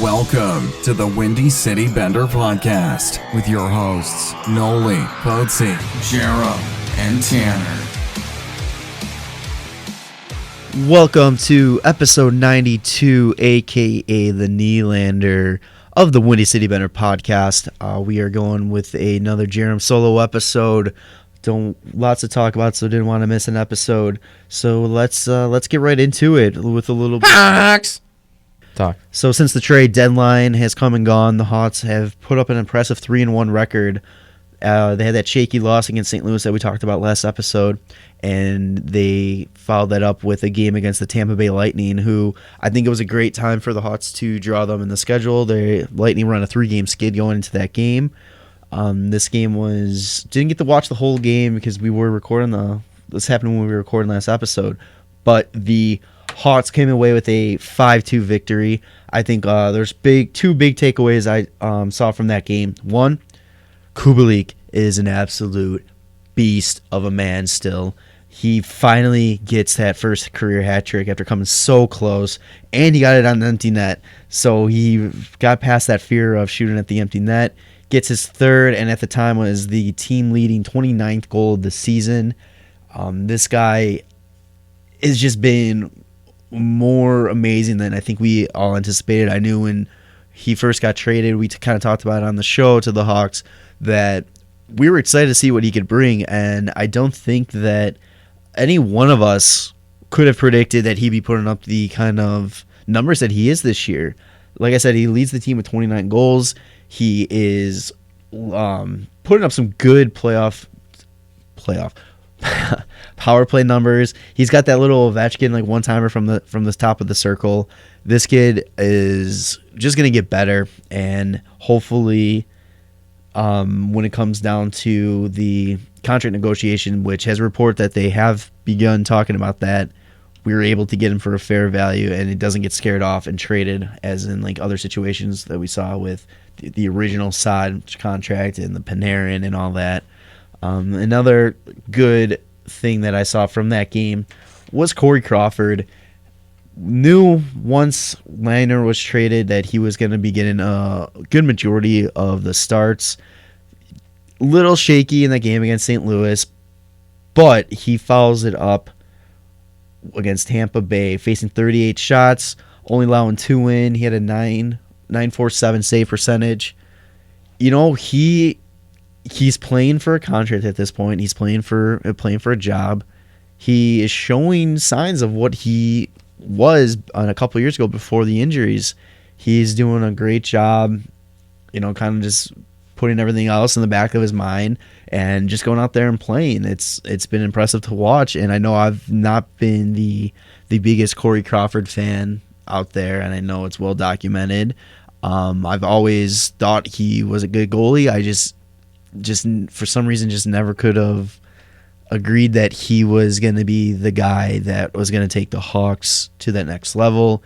Welcome to the Windy City Bender Podcast with your hosts, Nolly, Poetzy, Jarom, and Tanner. Welcome to episode 92, aka the Nylander of the Windy City Bender Podcast. We are going with another Jarom solo episode. Lots to talk about, so didn't want to miss an episode. So let's get right into it with a little bit. Talk. So since the trade deadline has come and gone, the Hawks have put up an impressive 3-1 record. They had that shaky loss against St. Louis that we talked about last episode, and they followed that up with a game against the Tampa Bay Lightning, who I think it was a great time for the Hawks to draw them in the schedule. The Lightning were on a 3-game skid going into that game. This game didn't get to watch the whole game because we were recording this happened when we were recording last episode, but the Hawks came away with a 5-2 victory. I think there's two big takeaways I saw from that game. One, Kubalik is an absolute beast of a man still. He finally gets that first career hat trick after coming so close, and he got it on an empty net. So he got past that fear of shooting at the empty net, gets his third, and at the time was the team-leading 29th goal of the season. This guy has just been more amazing than I think we all anticipated. I knew when he first got traded, we kind of talked about it on the show to the Hawks, that we were excited to see what he could bring, and I don't think that any one of us could have predicted that he'd be putting up the kind of numbers that he is this year. Like I said, he leads the team with 29 goals. He is putting up some good playoff power play numbers. He's got that little Ovechkin like one-timer from the top of the circle. This kid is just going to get better, and hopefully when it comes down to the contract negotiation, which has reported that they have begun talking about that, we were able to get him for a fair value, and it doesn't get scared off and traded as in like other situations that we saw with the original Saad contract and the Panarin and all that. Another good thing that I saw from that game was Corey Crawford. Knew once Nylander was traded that he was going to be getting a good majority of the starts. Little shaky in the game against St. Louis, but he follows it up against Tampa Bay, facing 38 shots, only allowing 2 in. He had a 9.47 save percentage. You know, he's playing for a contract at this point. He's playing for a job. He is showing signs of what he was on a couple years ago before the injuries. He's doing a great job, you know, kind of just putting everything else in the back of his mind and just going out there and playing. It's been impressive to watch, and I know I've not been the biggest Corey Crawford fan out there, and I know it's well documented. I've always thought he was a good goalie. I just for some reason just never could have agreed that he was going to be the guy that was going to take the Hawks to that next level.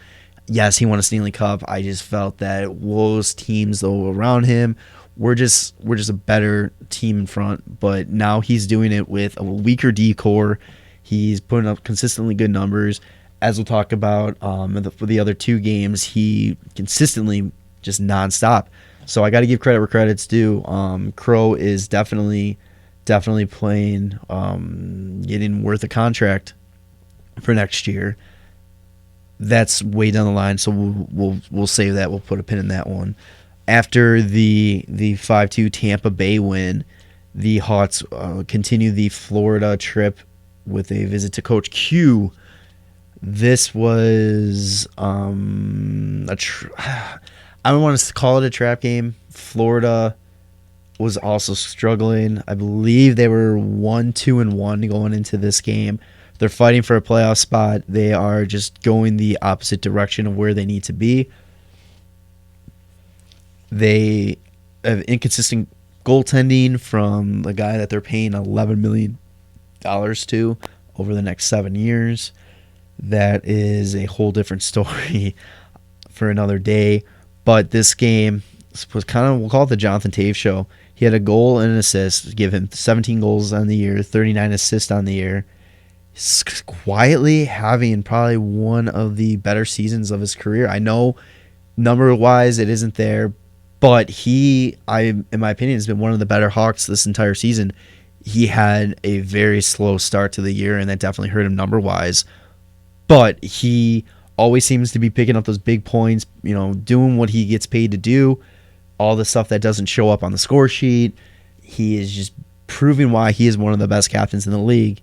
Yes, he won a Stanley Cup. I just felt that those teams though around him we're just a better team in front, but now he's doing it with a weaker D-core. He's putting up consistently good numbers. As we'll talk about for the other 2 games, he consistently just nonstop. So I got to give credit where credit's due. Crow is definitely playing, getting worth a contract for next year. That's way down the line, so we'll save that. We'll put a pin in that one. After the 5-2 Tampa Bay win, the Hawks continue the Florida trip with a visit to Coach Q. This was I don't want to call it a trap game. Florida was also struggling. I believe they were 1-2-1 going into this game. They're fighting for a playoff spot. They are just going the opposite direction of where they need to be. They have inconsistent goaltending from the guy that they're paying $11 million to over the next 7 years. That is a whole different story for another day. But this game was kind of, we'll call it the Jonathan Taves show. He had a goal and an assist, give him 17 goals on the year, 39 assists on the year. He's quietly having probably one of the better seasons of his career. I know Number wise, it isn't there, but in my opinion, has been one of the better Hawks this entire season. He had a very slow start to the year, and that definitely hurt him number wise. But he always seems to be picking up those big points, doing what he gets paid to do, all the stuff that doesn't show up on the score sheet. He is just proving why he is one of the best captains in the league.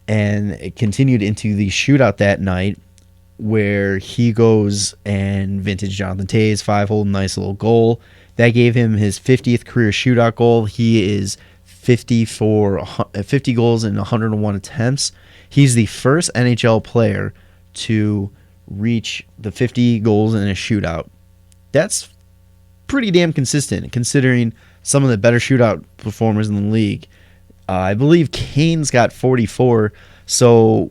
And it continued into the shootout that night where he goes and vintage Jonathan Toews 5-hole, nice little goal. That gave him his 50th career shootout goal. He is 50 goals in 101 attempts. He's the first NHL player to reach the 50 goals in a shootout. That's pretty damn consistent considering some of the better shootout performers in the league. I believe Kane's got 44. So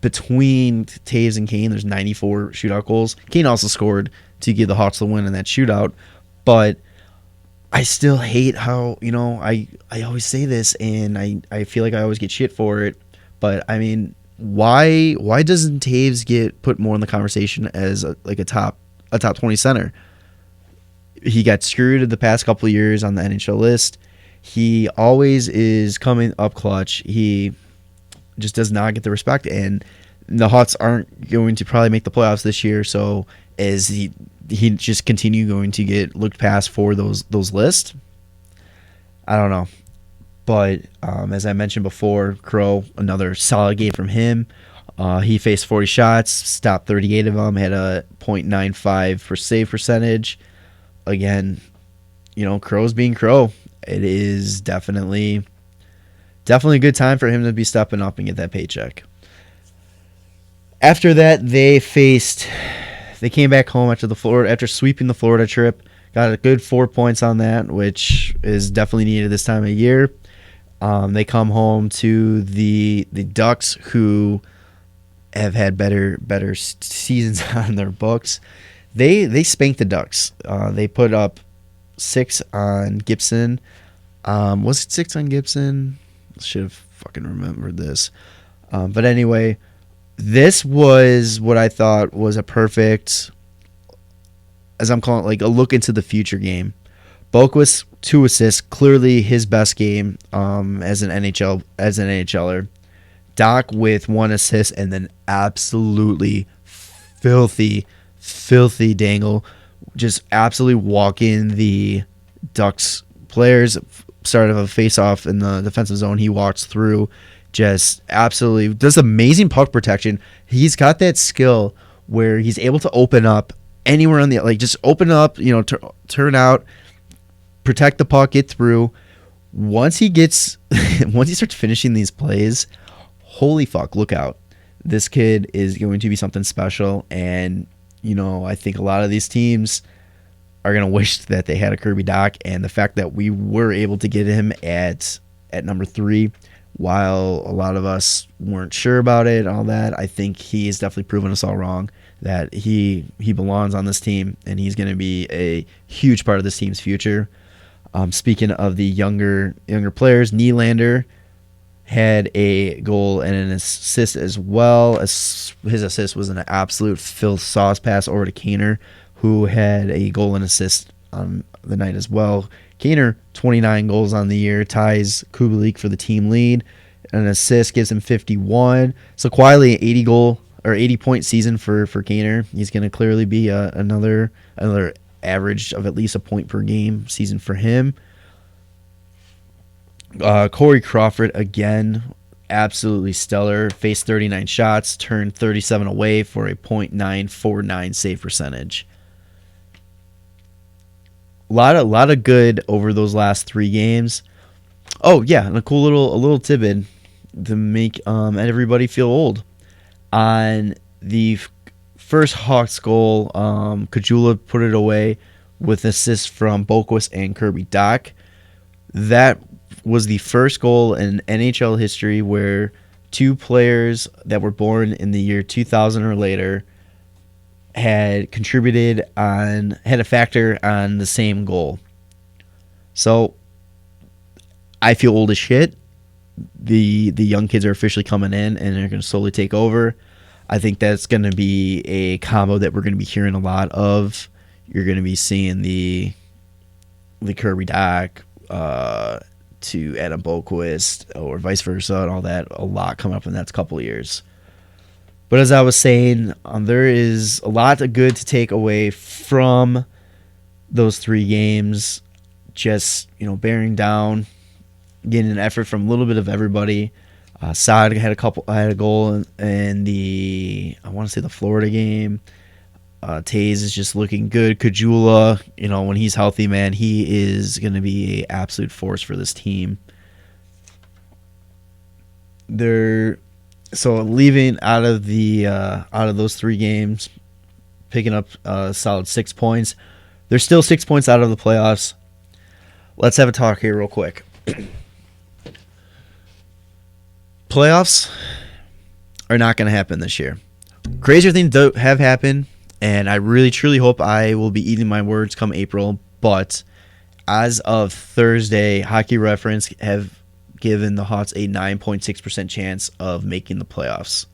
between Toews and Kane, there's 94 shootout goals. Kane also scored to give the Hawks the win in that shootout. But I still hate how, I always say this, and I feel like I always get shit for it. But, I mean, why doesn't Toews get put more in the conversation as a top 20 center? He got screwed the past couple of years on the NHL list. He always is coming up clutch. He just does not get the respect, and the Hawks aren't going to probably make the playoffs this year. So as he just continue going to get looked past for those lists, I don't know. But as I mentioned before, Crow, another solid game from him. He faced 40 shots, stopped 38 of them, had a .95 for save percentage. Again, Crow's being Crow. It is definitely a good time for him to be stepping up and get that paycheck. After that, they came back home after sweeping the Florida trip. Got a good 4 points on that, which is definitely needed this time of year. They come home to the Ducks, who have had better seasons on their books. They spanked the Ducks. They put up 6 on Gibson. Was it 6 on Gibson? Should have fucking remembered this. But anyway, this was what I thought was a perfect, as I'm calling it, a look into the future game. Boquist 2 assists, clearly his best game as an NHLer. Doc with 1 assist, and then absolutely filthy dangle, just absolutely walking the Ducks players. Start of a face-off in the defensive zone, he walks through, just absolutely does amazing puck protection. He's got that skill where he's able to open up anywhere on the, just open up, turn out, protect the puck, get through. Once he starts finishing these plays, holy fuck, look out. This kid is going to be something special, and I think a lot of these teams are going to wish that they had a Kirby Dach, and the fact that we were able to get him at number 3, while a lot of us weren't sure about it and all that, I think he has definitely proven us all wrong, that he belongs on this team, and he's going to be a huge part of this team's future. Speaking of the younger players, Nylander had a goal and an assist as well. As his assist was an absolute Phil sauce pass over to Kaner, who had a goal and assist on the night as well. Kaner, 29 goals on the year, ties Kubalik for the team lead. An assist gives him 51. So quietly, 80-point season for Kaner. He's going to clearly be another average of at least a point per game season for him. Corey Crawford, again, absolutely stellar. Faced 39 shots, turned 37 away for a .949 save percentage. A lot of good over those last 3 games. Oh yeah, and a little tidbit to make everybody feel old. On the first Hawks goal, Kajula put it away with assists from Boquist and Kirby Dach. That was the first goal in NHL history where 2 players that were born in the year 2000 or later had a factor on the same goal. So I feel old as shit. The young kids are officially coming in and they're going to slowly take over. I think that's going to be a combo that we're going to be hearing a lot of, you're going to be seeing the Kirby Doc to Adam Boquist or vice versa and all that, a lot coming up in the next couple of years. But as I was saying, there is a lot of good to take away from those 3 games. Just, bearing down, getting an effort from a little bit of everybody. Saad had a goal in the, I want to say, the Florida game. Taze is just looking good. Kajula, when he's healthy, man, he is going to be an absolute force for this team. So leaving out of those 3 games, picking up a solid 6 points. They're still 6 points out of the playoffs. Let's have a talk here real quick. Playoffs are not going to happen this year. Crazier things have happened, and I really, truly hope I will be eating my words come April. But as of Thursday, Hockey Reference have given the Hawks a 9.6% chance of making the playoffs.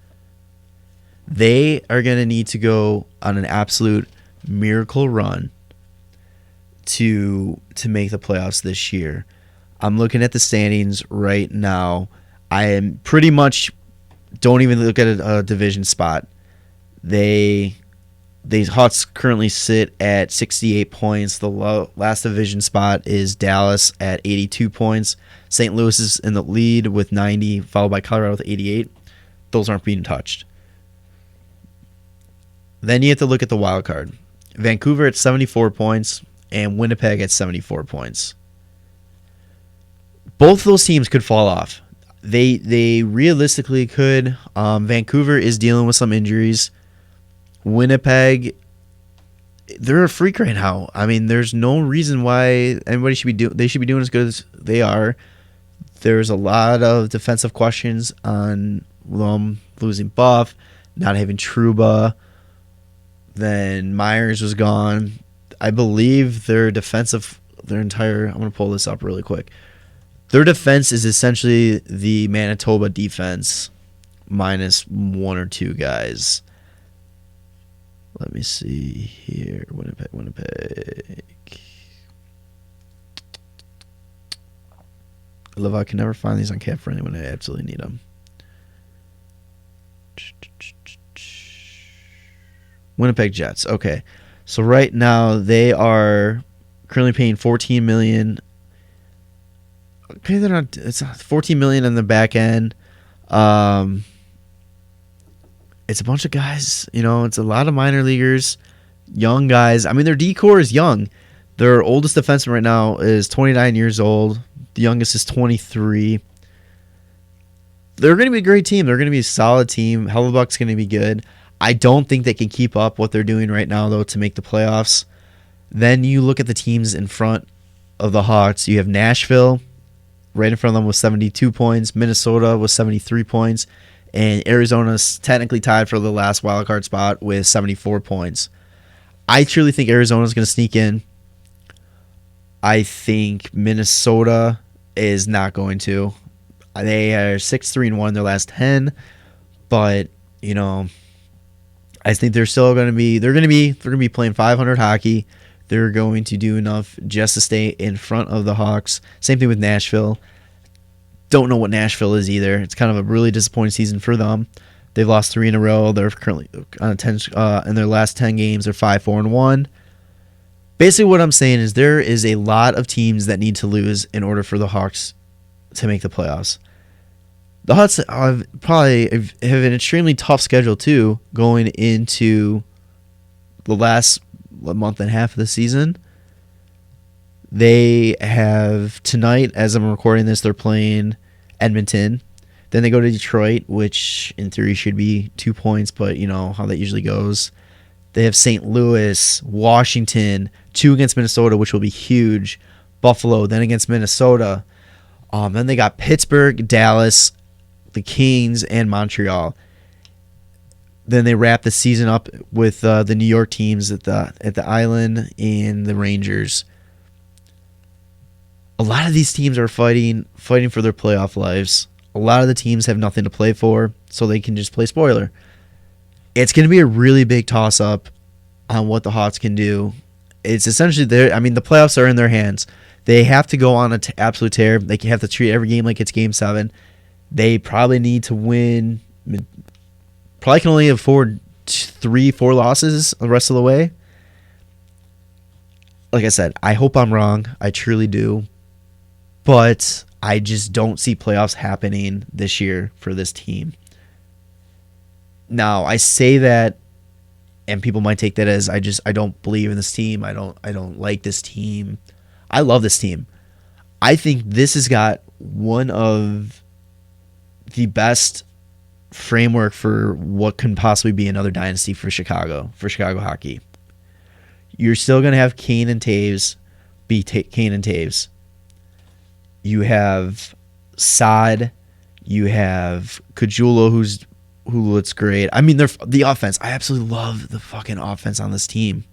They are going to need to go on an absolute miracle run to make the playoffs this year. I'm looking at the standings right now. I am pretty much don't even look at a division spot. The Hawks currently sit at 68 points. The last division spot is Dallas at 82 points. St. Louis is in the lead with 90, followed by Colorado with 88. Those aren't being touched. Then you have to look at the wild card. Vancouver at 74 points and Winnipeg at 74 points. Both those teams could fall off. They realistically could. Vancouver is dealing with some injuries. Winnipeg, they're a freak right now. I mean, there's no reason why anybody should be they should be doing as good as they are. There's a lot of defensive questions on them losing Buff, not having Trouba. Then Myers was gone. I believe their I'm going to pull this up really quick. Their defense is essentially the Manitoba defense minus 1 or 2 guys. Let me see here. Winnipeg. I love how I can never find these on Cap Friendly when I absolutely need them. Winnipeg Jets. Okay. So right now they are currently paying $14 million. Okay, they're not. It's $14 million on the back end. It's a bunch of guys. It's a lot of minor leaguers, young guys. I mean, their D-core is young. Their oldest defenseman right now is 29 years old. The youngest is 23. They're going to be a great team. They're going to be a solid team. Hellebuck's going to be good. I don't think they can keep up what they're doing right now, though, to make the playoffs. Then you look at the teams in front of the Hawks. You have Nashville right in front of them with 72 points. Minnesota with 73 points. And Arizona's technically tied for the last wildcard spot with 74 points. I truly think Arizona's going to sneak in. I think Minnesota is not going to. They are 6-3-1 their last 10, but I think they're still going to be. They're going to be playing 500 hockey. They're going to do enough just to stay in front of the Hawks. Same thing with Nashville. Don't know what Nashville is either. It's kind of a really disappointing season for them. They've lost 3 in a row. They're currently on 10 in their last 10 games. They're 5-4-1. Basically, what I'm saying is there is a lot of teams that need to lose in order for the Hawks to make the playoffs. The Hawks have an extremely tough schedule too, going into the last month and a half of the season. They have tonight, as I'm recording this, they're playing Edmonton. Then they go to Detroit, which in theory should be 2 points, but you know how that usually goes. They have St. Louis, Washington, 2 against Minnesota, which will be huge. Buffalo, then against Minnesota. Then they got Pittsburgh, Dallas, the Kings, and Montreal. Then they wrap the season up with the New York teams at the Island and the Rangers. A lot of these teams are fighting for their playoff lives. A lot of the teams have nothing to play for, so they can just play spoiler. It's going to be a really big toss-up on what the Hawks can do it's essentially there. I mean, the playoffs are in their hands. They have to go on an absolute tear. They have to treat every game like it's Game 7. They probably need to win. Probably can only afford 3-4 losses the rest of the way. Like I said, I hope I'm wrong. I truly do. But I just don't see playoffs happening this year for this team. Now, I say that, and people might take that as I don't believe in this team. I don't like this team. I love this team. I think this has got one of the best framework for what can possibly be another dynasty for Chicago hockey. You're still going to have Kane and Taves be Kane and Taves. You have Saad. You have Caggiula, who looks great. I mean, the offense. I absolutely love the fucking offense on this team.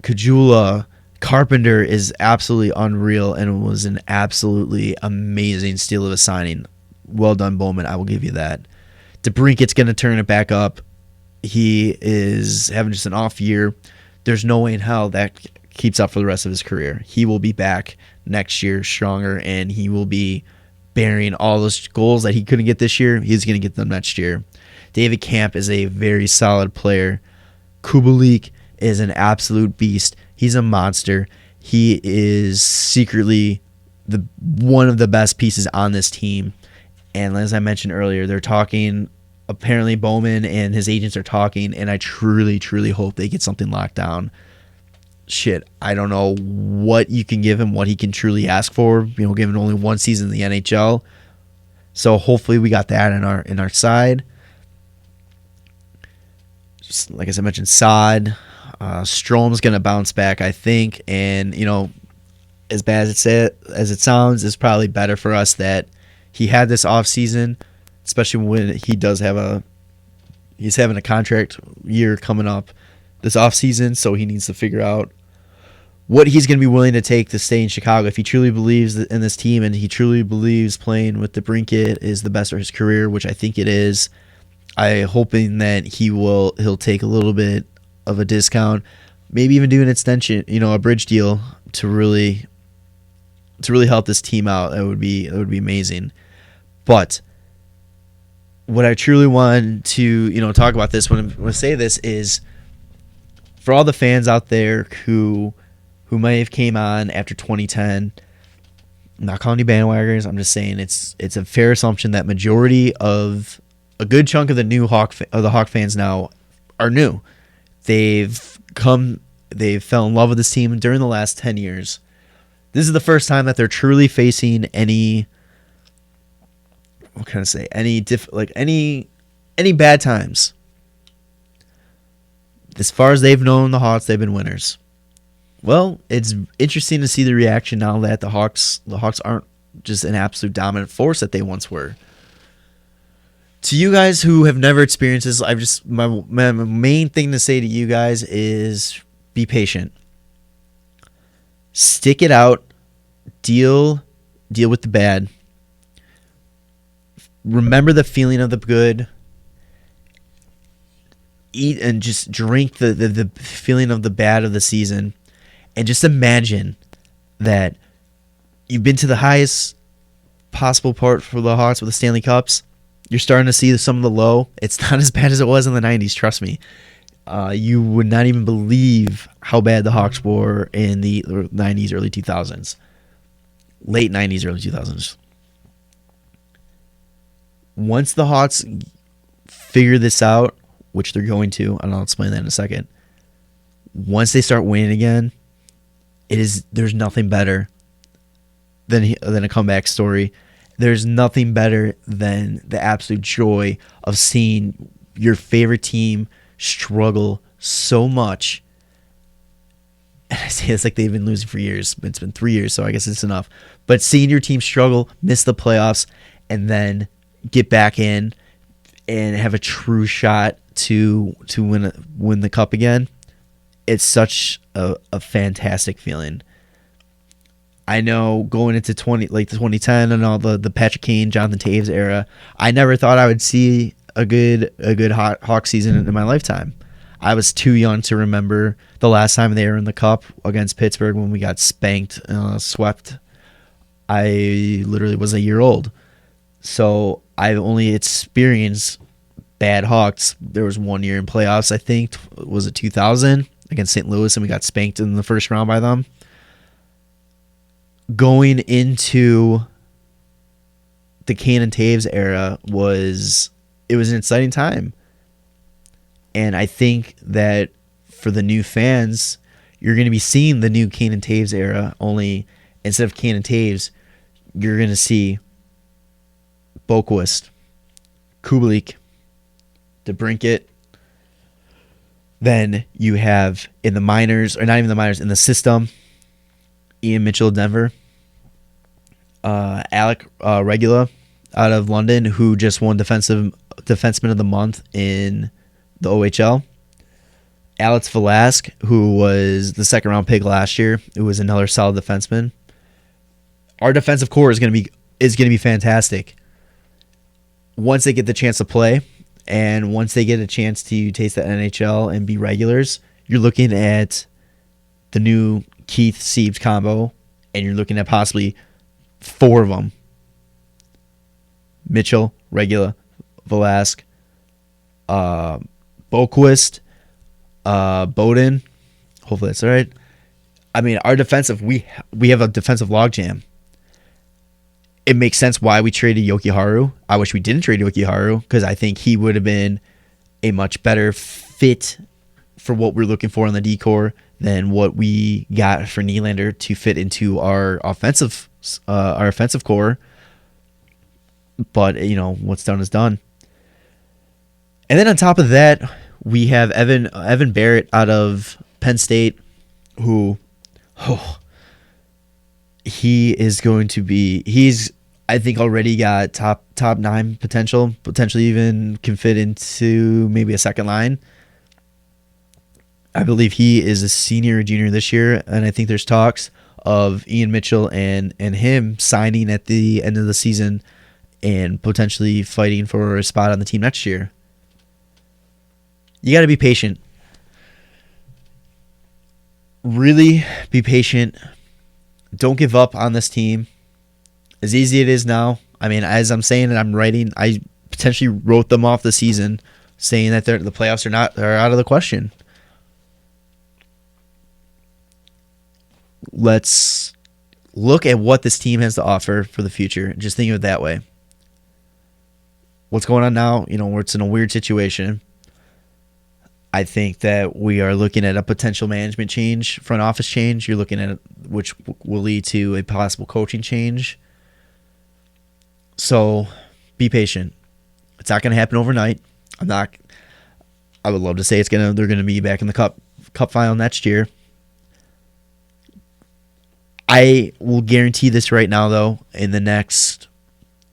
Caggiula, Carpenter is absolutely unreal and was an absolutely amazing steal of a signing. Well done, Bowman. I will give you that. DeBrinket's going to turn it back up. He is having just an off year. There's no way in hell that keeps up for the rest of his career. He will be back next year stronger, and he will be bearing all those goals that he couldn't get this year. He's going to get them next year. David Camp is a very solid player. Kubalik is an absolute beast. He's a monster. He is secretly one of the best pieces on this team. And as I mentioned earlier, they're talking. Apparently, Bowman and his agents are talking, and I truly, truly hope they get something locked down. Shit, I don't know what you can give him, what he can truly ask for. Given only one season in the NHL, so hopefully we got that in our side. Just like I mentioned, Saad, Strom's gonna bounce back, I think, and as bad as it sounds, it's probably better for us that he had this off season, especially when he's having a contract year coming up this off season, so he needs to figure out what he's going to be willing to take to stay in Chicago. If he truly believes in this team and he truly believes playing with DeBrincat is the best for his career, which I think it is, I'm hoping that he'll take a little bit of a discount, maybe even do an extension, a bridge deal to really help this team out. That would be amazing. But what I truly want to talk about this when I say this is for all the fans out there who may have came on after 2010. I'm not calling you bandwagoners. I'm just saying it's a fair assumption that majority of a good chunk of the Hawk fans now are new. They've fell in love with this team during the last 10 years. This is the first time that they're truly facing any bad times. As far as they've known the Hawks, they've been winners. Well, it's interesting to see the reaction now that the Hawks aren't just an absolute dominant force that they once were. To you guys who have never experienced this, my main thing to say to you guys is be patient. Stick it out. Deal with the bad. Remember the feeling of the good. Eat and just drink the feeling of the bad of the season. And just imagine that you've been to the highest possible part for the Hawks with the Stanley Cups. You're starting to see some of the low. It's not as bad as it was in the 90s, trust me. You would not even believe how bad the Hawks were in the 90s, early 2000s. Late 90s, early 2000s. Once the Hawks figure this out, which they're going to, and I'll explain that in a second. Once they start winning again, there's nothing better than a comeback story. There's nothing better than the absolute joy of seeing your favorite team struggle so much. And I say it's like they've been losing for years. It's been 3 years, so I guess it's enough. But seeing your team struggle, miss the playoffs, and then get back in and have a true shot to win the cup again, it's such a fantastic feeling. I know going into the 2010 and all the Patrick Kane, Jonathan Taves era, I never thought I would see a good Hawk season in my lifetime. I was too young to remember the last time they were in the Cup against Pittsburgh when we got spanked, swept. I literally was a year old. So I've only experienced bad Hawks. There was 1 year in playoffs, I think. Was it 2000 against St. Louis, and we got spanked in the first round by them. Going into the Kane and Taves era was an exciting time. And I think that for the new fans, you're going to be seeing the new Kane and Taves era, only instead of Kane and Taves, you're going to see Boquist, Kubalik, DeBrincat. Then you have in the minors, or not even the minors, in the system, Ian Mitchell of Denver, Alec Regula out of London, who just won Defenseman of the Month in the OHL. Alex Velasque, who was the second round pick last year, who was another solid defenseman. Our defensive core is going to be fantastic. Once they get the chance to play, and once they get a chance to taste the NHL and be regulars, you're looking at the new Keith Siebes combo, and you're looking at possibly 4 of them. Mitchell, Regula, Velasque, Boquist, Bowden. Hopefully that's all right. I mean, our defensive, we have a defensive logjam. It makes sense why we traded Yokiharu. I wish we didn't trade Yokiharu, because I think he would have been a much better fit for what we're looking for in the D-core than what we got for Nylander to fit into our offensive core. But, what's done is done. And then on top of that, we have Evan Barrett out of Penn State, who... he's I think already got top 9 potentially even can fit into maybe a second line. I believe he is a senior or junior this year, and I think there's talks of Ian Mitchell and him signing at the end of the season and potentially fighting for a spot on the team next year. You got to be patient. Really be patient. Don't give up on this team. As easy it is now. I mean, as I'm saying it, I'm writing. I potentially wrote them off the season, saying that the playoffs are out of the question. Let's look at what this team has to offer for the future. Just think of it that way. What's going on now? Where it's in a weird situation. I think that we are looking at a potential management change, front office change. You're looking at which will lead to a possible coaching change. So be patient. It's not going to happen overnight. I would love to say they're going to be back in the cup final next year. I will guarantee this right now, though, in the next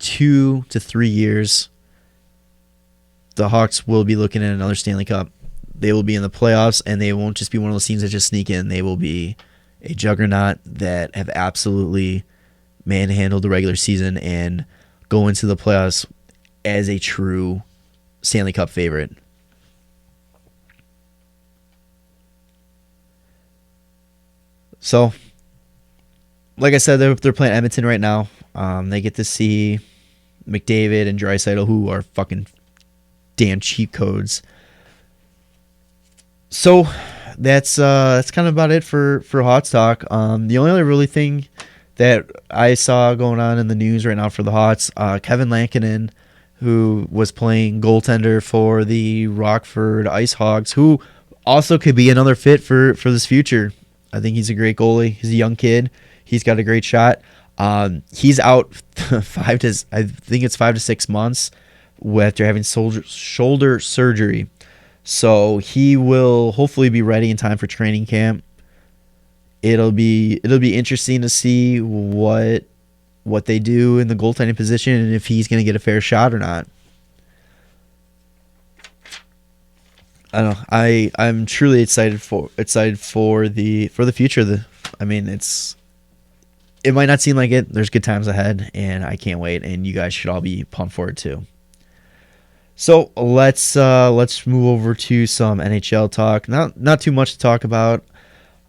2 to 3 years, the Hawks will be looking at another Stanley Cup. They will be in the playoffs, and they won't just be one of those teams that just sneak in. They will be a juggernaut that have absolutely manhandled the regular season and go into the playoffs as a true Stanley Cup favorite. So, like I said, they're playing Edmonton right now. They get to see McDavid and Draisaitl, who are fucking damn cheat codes. So that's kind of about it for Hawks talk. The only other really thing that I saw going on in the news right now for the Hawks, Kevin Lankinen, who was playing goaltender for the Rockford Ice Hogs, who also could be another fit for this future. I think he's a great goalie. He's a young kid. He's got a great shot. He's out 5 to 6 months after having shoulder surgery. So he will hopefully be ready in time for training camp. It'll be interesting to see what they do in the goaltending position and if he's going to get a fair shot or not. I don't know. I'm truly excited for the future. It might not seem like it. There's good times ahead, and I can't wait. And you guys should all be pumped for it too. So let's move over to some NHL talk. Not too much to talk about.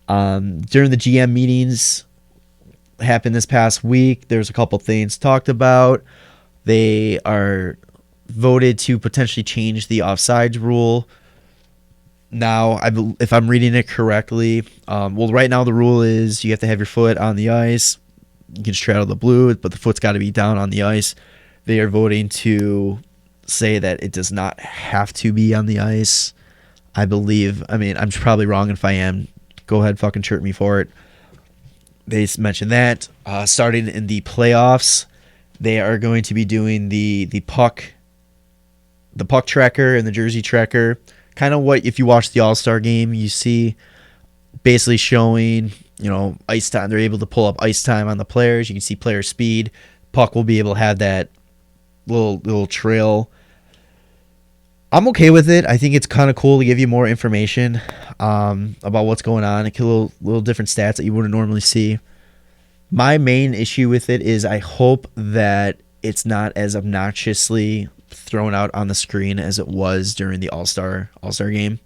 During the GM meetings happened this past week, there's a couple things talked about. They are voted to potentially change the offsides rule. Now, if I'm reading it correctly, right now the rule is you have to have your foot on the ice. You can straddle the blue, but the foot's got to be down on the ice. They are voting to say that it does not have to be on the ice. I believe. I mean, I'm probably wrong. If I am, go ahead, fucking chirp me for it. They mentioned that starting in the playoffs, they are going to be doing the puck tracker and the jersey tracker. Kind of what if you watch the All-Star game, you see basically showing, ice time. They're able to pull up ice time on the players. You can see player speed. Puck will be able to have that little trail. I'm okay with it. I think it's kind of cool to give you more information about what's going on. A little different stats that you wouldn't normally see. My main issue with it is I hope that it's not as obnoxiously thrown out on the screen as it was during the All-Star game.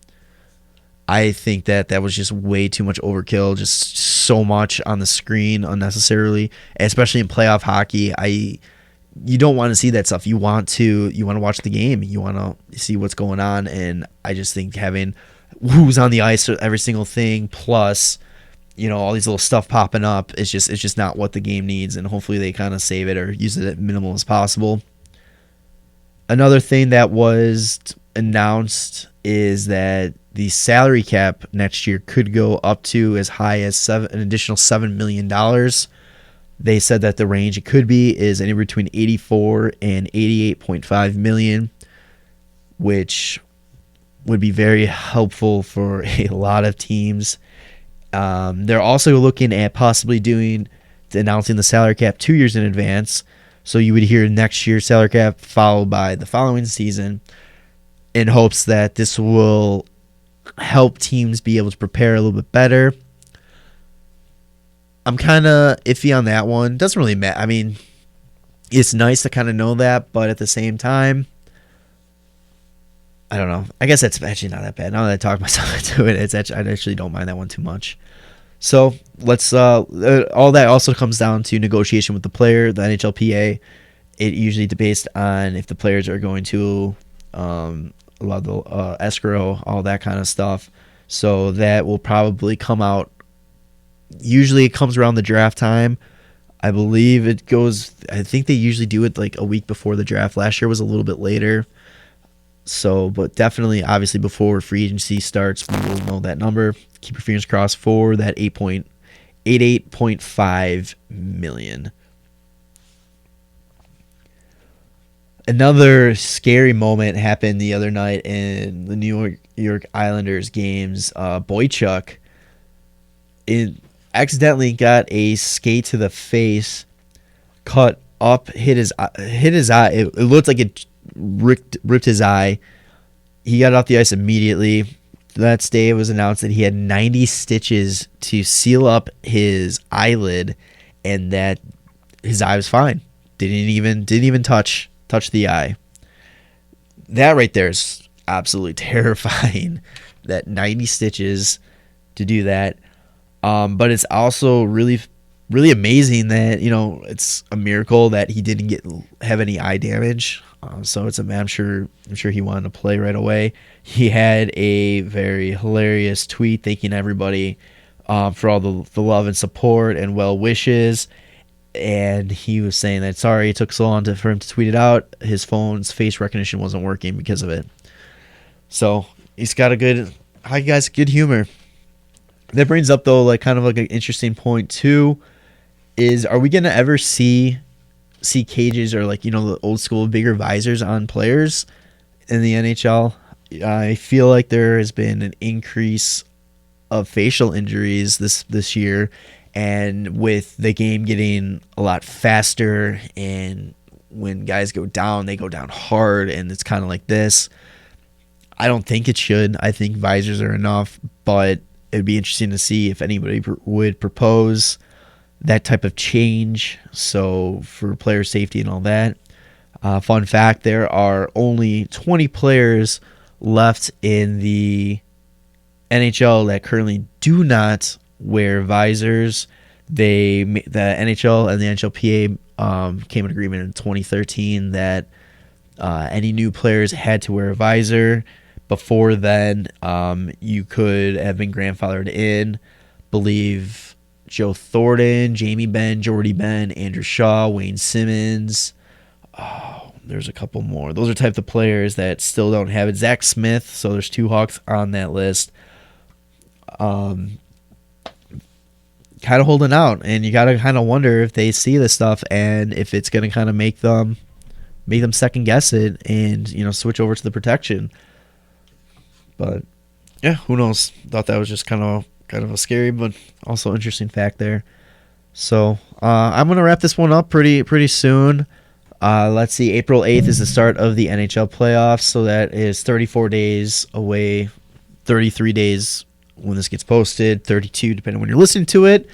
I think that was just way too much overkill, just so much on the screen unnecessarily, especially in playoff hockey. You don't want to see that stuff. You want to watch the game. You want to see what's going on, and I just think having who's on the ice for every single thing plus all these little stuff popping up it's just not what the game needs, and hopefully they kind of save it or use it at minimal as possible. Another thing that was announced is that the salary cap next year could go up to as high as an additional $7 million. They said that the range it could be is anywhere between 84 and 88.5 million, which would be very helpful for a lot of teams. They're also looking at possibly announcing the salary cap 2 years in advance. So you would hear next year's salary cap followed by the following season, in hopes that this will help teams be able to prepare a little bit better. I'm kind of iffy on that one. Doesn't really matter. I mean, it's nice to kind of know that, but at the same time, I don't know. I guess that's actually not that bad. Now that I talk myself into it, I actually don't mind that one too much. So let's. All that also comes down to negotiation with the player, the NHLPA. It usually based on if the players are going to allow the escrow, all that kind of stuff. So that will probably come out. Usually it comes around the draft time. I believe it goes. I think they usually do it like a week before the draft. Last year was a little bit later. So, but definitely, obviously, before free agency starts, we will know that number. Keep your fingers crossed for that 88.5 million. Another scary moment happened the other night in the New York Islanders games. Boychuk accidentally got a skate to the face, cut up, hit his eye. It looked like it ripped his eye. He got off the ice immediately. The next day it was announced that he had 90 stitches to seal up his eyelid, and that his eye was fine. Didn't even touch the eye. That right there is absolutely terrifying. That 90 stitches to do that. But it's also really, really amazing that it's a miracle that he didn't have any eye damage. So I'm sure he wanted to play right away. He had a very hilarious tweet thanking everybody for all the love and support and well wishes. And he was saying that sorry it took so long for him to tweet it out. His phone's face recognition wasn't working because of it. So he's got good humor. That brings up though kind of an interesting point too. Is are we gonna ever see cages or the old school bigger visors on players in the NHL? I feel like there has been an increase of facial injuries this year, and with the game getting a lot faster, and when guys go down, they go down hard, and it's kind of like this. I don't think it should. I think visors are enough, but it'd be interesting to see if anybody would propose that type of change, so for player safety and all that. Fun fact, there are only 20 players left in the NHL that currently do not wear visors. The NHL and the NHLPA came to agreement in 2013 that any new players had to wear a visor. Before then, you could have been grandfathered in. Believe Joe Thornton, Jamie Benn, Jordy Benn, Andrew Shaw, Wayne Simmons. Oh, there's a couple more. Those are type of players that still don't have it. Zach Smith. So there's 2 Hawks on that list. Kind of holding out, and you got to kind of wonder if they see this stuff and if it's going to kind of make them second guess it and switch over to the protection. But yeah, who knows? Thought that was just kind of a scary but also interesting fact there. So I'm gonna wrap this one up pretty soon. Let's see, April 8th is the start of the NHL playoffs, so that is 34 days away. 33 days when this gets posted, 32 depending on when you're listening to it.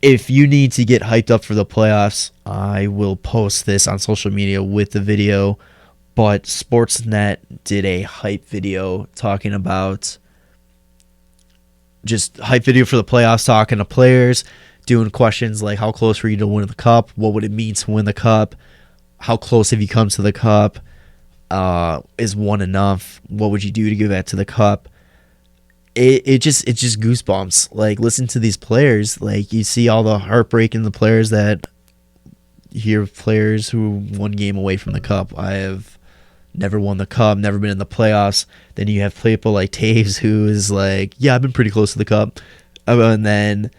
If you need to get hyped up for the playoffs, I will post this on social media with the video. But Sportsnet did a hype video talking about just hype video for the playoffs, talking to players, doing questions like how close were you to winning the cup? What would it mean to win the cup? How close have you come to the cup? Is one enough? What would you do to give that to the cup? It's just goosebumps. Like, listen to these players. Like, you see all the heartbreak in the players that hear players who one game away from the cup. I have never won the cup, never been in the playoffs. Then you have people like Taves, who is like, yeah, I've been pretty close to the cup. And then,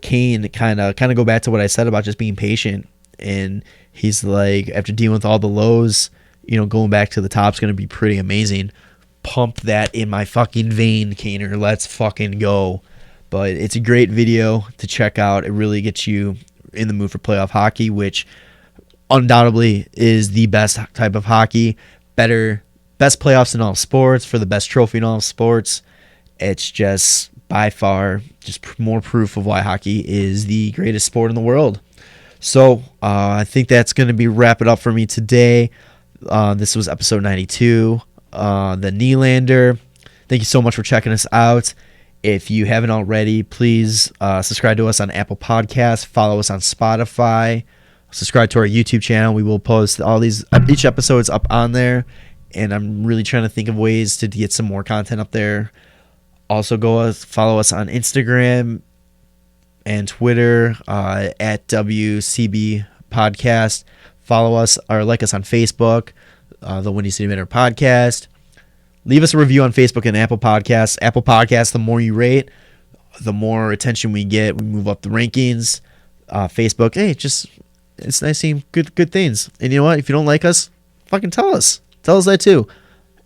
Kane kind of go back to what I said about just being patient. And he's like, after dealing with all the lows, going back to the top is going to be pretty amazing. Pump that in my fucking vein, Kaner. Let's fucking go. But it's a great video to check out. It really gets you in the mood for playoff hockey, which undoubtedly is the best type of hockey. Best playoffs in all sports, for the best trophy in all sports. It's just by far just more proof of why hockey is the greatest sport in the world. So I think that's going to be wrap it up for me today. This was episode 92, the Nylander. Thank you so much for checking us out. If you haven't already, please subscribe to us on Apple Podcasts, follow us on Spotify, subscribe to our YouTube channel. We will post each episode's up on there, and I'm really trying to think of ways to get some more content up there. Also, go follow us on Instagram and Twitter at WCBPodcast. Follow us or like us on Facebook, the Windy City Bender Podcast. Leave us a review on Facebook and Apple Podcasts. Apple Podcasts, the more you rate, the more attention we get. We move up the rankings. Facebook, hey, it's nice seeing good things. And you know what? If you don't like us, fucking tell us. Tell us that too.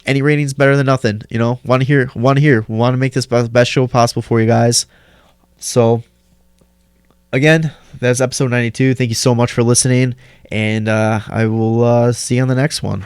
Any rating's better than nothing. Want to hear. We want to make this the best show possible for you guys. So, again, that's episode 92. Thank you so much for listening, and I will see you on the next one.